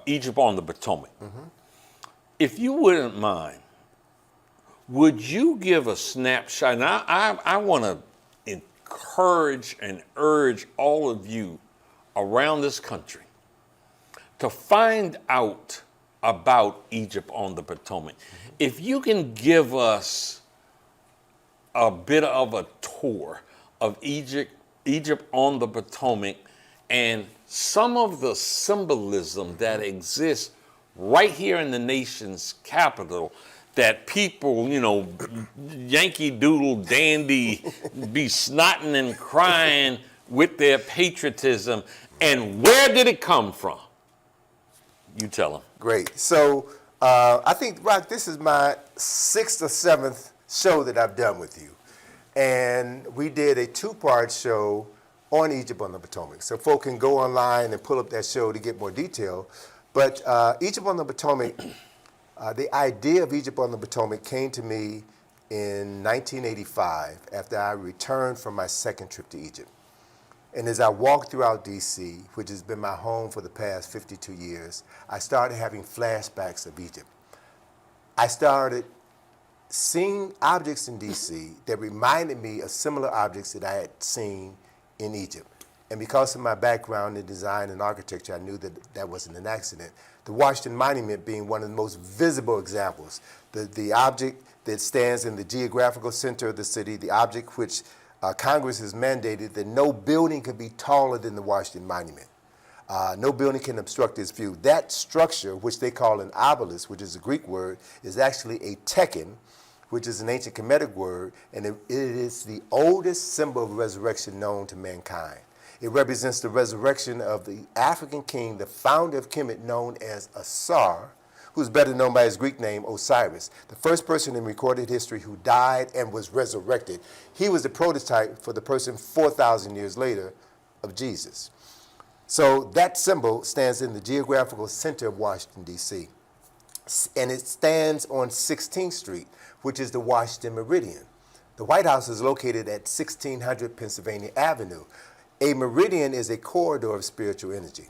Egypt on the Potomac. If you wouldn't mind, would you give a snapshot? And I want to encourage and urge all of you around this country to find out about Egypt on the Potomac. If you can give us a bit of a tour of Egypt on the Potomac and some of the symbolism that exists right here in the nation's capital, that people, Yankee Doodle Dandy be snotting and crying with their patriotism. And where did it come from? You tell them. Great. So I think, Rock, this is my 6th or 7th show that I've done with you. And we did a 2-part show on Egypt on the Potomac. So folk can go online and pull up that show to get more detail. But Egypt on the Potomac, the idea of Egypt on the Potomac came to me in 1985 after I returned from my 2nd trip to Egypt. And as I walked throughout D.C., which has been my home for the past 52 years, I started having flashbacks of Egypt. I started seeing objects in D.C. that reminded me of similar objects that I had seen in Egypt. And because of my background in design and architecture, I knew that that wasn't an accident. The Washington Monument being one of the most visible examples. The object that stands in the geographical center of the city, the object which Congress has mandated that no building could be taller than the Washington Monument. No building can obstruct its view. That structure, which they call an obelisk, which is a Greek word, is actually a tekken, which is an ancient Kemetic word, and it is the oldest symbol of resurrection known to mankind. It represents the resurrection of the African king, the founder of Kemet, known as Asar, who's better known by his Greek name, Osiris, the first person in recorded history who died and was resurrected. He was the prototype for the person 4,000 years later of Jesus. So that symbol stands in the geographical center of Washington, D.C. And it stands on 16th Street, which is the Washington Meridian. The White House is located at 1600 Pennsylvania Avenue. A meridian is a corridor of spiritual energy.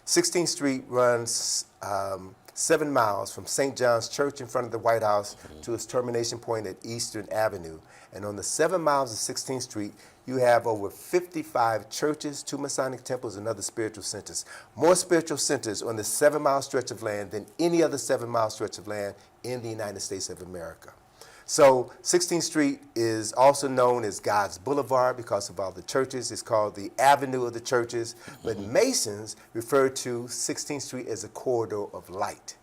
16th Street runs 7 miles from St. John's Church in front of the White House to its termination point at Eastern Avenue. And on the 7 miles of 16th Street, you have over 55 churches, 2 Masonic temples, and other spiritual centers. More spiritual centers on the 7-mile stretch of land than any other 7-mile stretch of land in the United States of America. So 16th Street is also known as God's Boulevard because of all the churches. It's called the Avenue of the Churches. But Masons refer to 16th Street as a corridor of light.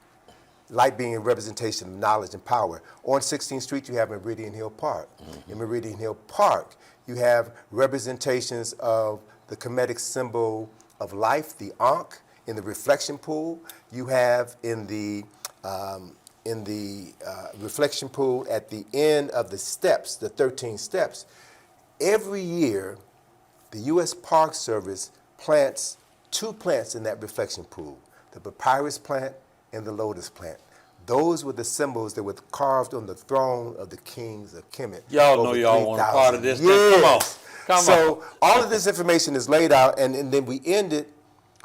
Light being a representation of knowledge and power. On 16th Street, you have Meridian Hill Park. In Meridian Hill Park, you have representations of the Kemetic symbol of life, the Ankh, in the reflection pool. You have in the reflection pool at the end of the steps, the 13 steps. Every year, the U.S. Park Service plants 2 plants in that reflection pool, the papyrus plant and the lotus plant. Those were the symbols that were carved on the throne of the kings of Kemet. Y'all know y'all want a part of this. Yes. Come on. So all of this information is laid out, and then we end it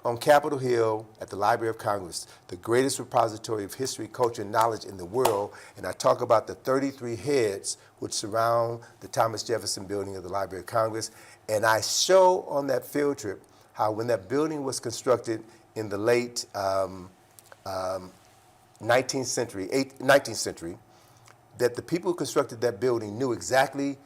on Capitol Hill at the Library of Congress, the greatest repository of history, culture, and knowledge in the world. And I talk about the 33 heads which surround the Thomas Jefferson building of the Library of Congress. And I show on that field trip how when that building was constructed in the late 19th century, that the people who constructed that building knew exactly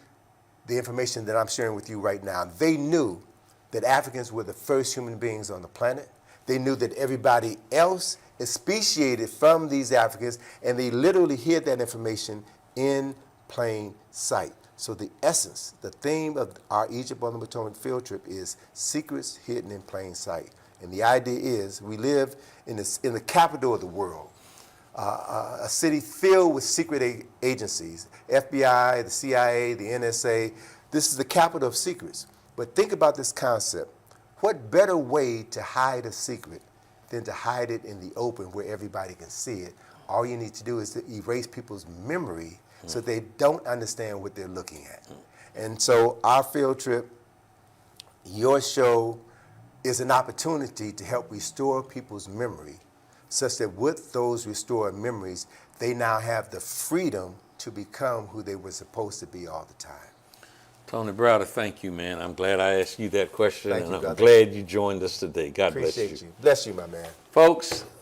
the information that I'm sharing with you right now. They knew that Africans were the first human beings on the planet. They knew that everybody else is speciated from these Africans, and they literally hid that information in plain sight. So the essence, the theme of our Egypt on the Potomac field trip is secrets hidden in plain sight. And the idea is we live in the capital of the world, a city filled with secret agencies, FBI, the CIA, the NSA. This is the capital of secrets. But think about this concept. What better way to hide a secret than to hide it in the open where everybody can see it? All you need to do is to erase people's memory so they don't understand what they're looking at. And so our field trip, your show, is an opportunity to help restore people's memory such that with those restored memories, they now have the freedom to become who they were supposed to be all the time. Tony Browder, thank you, man. I'm glad I asked you that question, Thank and you, I'm brother. glad you joined us today. God bless Appreciate you. you. Bless you, my man. Folks,